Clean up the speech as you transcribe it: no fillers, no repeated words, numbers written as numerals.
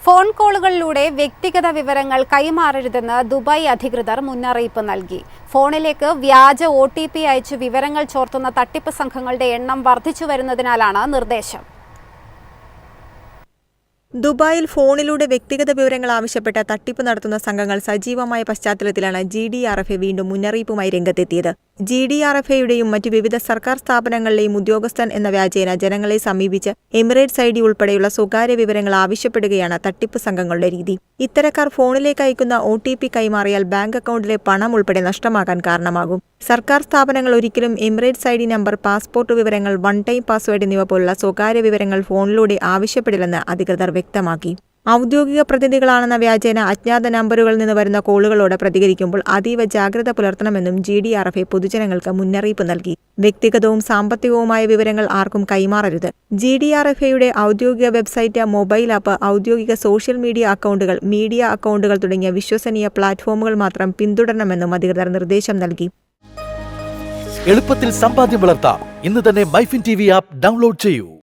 Phone കോളുകളിലൂടെ വ്യക്തിഗത വിവരങ്ങൾ കൈമാറരുതെന്ന് Dubai അധികൃതർ മുന്നറിയിപ്പ് നൽകി. ഫോണിലേക്ക് വ്യാജ OTP അയച്ച് വിവരങ്ങൾ ചോർത്തുന്ന തട്ടിപ്പ് സംഘങ്ങളുടെ എണ്ണം വർദ്ധിച്ചു വരുന്നതിനാലാണ് നിർദ്ദേശം. ദുബായിൽ ഫോണിലൂടെ വ്യക്തിഗത വിവരങ്ങൾ ആവശ്യപ്പെട്ട തട്ടിപ്പ് നടത്തുന്ന സംഘങ്ങൾ സജീവമായ പശ്ചാത്തലത്തിലാണ് GDRFA വീണ്ടും മുന്നറിയിപ്പുമായി രംഗത്തെത്തിയത്. GDRFAയുടെയും മറ്റു വിവിധ സർക്കാർ സ്ഥാപനങ്ങളിലെയും ഉദ്യോഗസ്ഥൻ എന്ന വ്യാജേന ജനങ്ങളെ സമീപിച്ച് എമിറേറ്റ്സ് ID ഉൾപ്പെടെയുള്ള സ്വകാര്യ വിവരങ്ങൾ ആവശ്യപ്പെടുകയാണ് തട്ടിപ്പ് സംഘങ്ങളുടെ രീതി. ഇത്തരക്കാർ ഫോണിലേക്ക് അയക്കുന്ന OTP കൈമാറിയാൽ ബാങ്ക് അക്കൗണ്ടിലെ പണം ഉൾപ്പെടെ നഷ്ടമാകാൻ കാരണമാകും. സർക്കാർ സ്ഥാപനങ്ങൾ ഒരിക്കലും എമിറേറ്റ്സ് ID നമ്പർ, പാസ്പോർട്ട് വിവരങ്ങൾ, വൺ ടൈം പാസ്വേഡ് എന്നിവ പോലുള്ള സ്വകാര്യ വിവരങ്ങൾ ഫോണിലൂടെ ആവശ്യപ്പെടില്ലെന്ന് അധികൃതർ വ്യക്തമാക്കി. ഔദ്യോഗിക പ്രതിനിധികളാണെന്ന വ്യാജേന അജ്ഞാത നമ്പറുകളിൽ നിന്ന് വരുന്ന കോളുകളോട് പ്രതികരിക്കുമ്പോൾ അതീവ ജാഗ്രത പുലർത്തണമെന്നും GDRFA പൊതുജനങ്ങൾക്ക് മുന്നറിയിപ്പ് നൽകി. വ്യക്തിഗതവും സാമ്പത്തികവുമായ വിവരങ്ങൾ ആർക്കും കൈമാറരുത്. GDRFAയുടെ ഔദ്യോഗിക വെബ്സൈറ്റ്, മൊബൈൽ ആപ്പ്, ഔദ്യോഗിക സോഷ്യൽ മീഡിയ അക്കൗണ്ടുകൾ, മീഡിയ അക്കൗണ്ടുകൾ തുടങ്ങിയ വിശ്വസനീയ പ്ലാറ്റ്ഫോമുകൾ മാത്രം പിന്തുടരണമെന്നും അധികൃതർ നിർദ്ദേശം നൽകി. എളുപ്പത്തിൽ സമ്പാദ്യം വളർത്താം. ഇന്ന് തന്നെ MyFin TV ആപ്പ് ഡൗൺലോഡ് ചെയ്യൂ.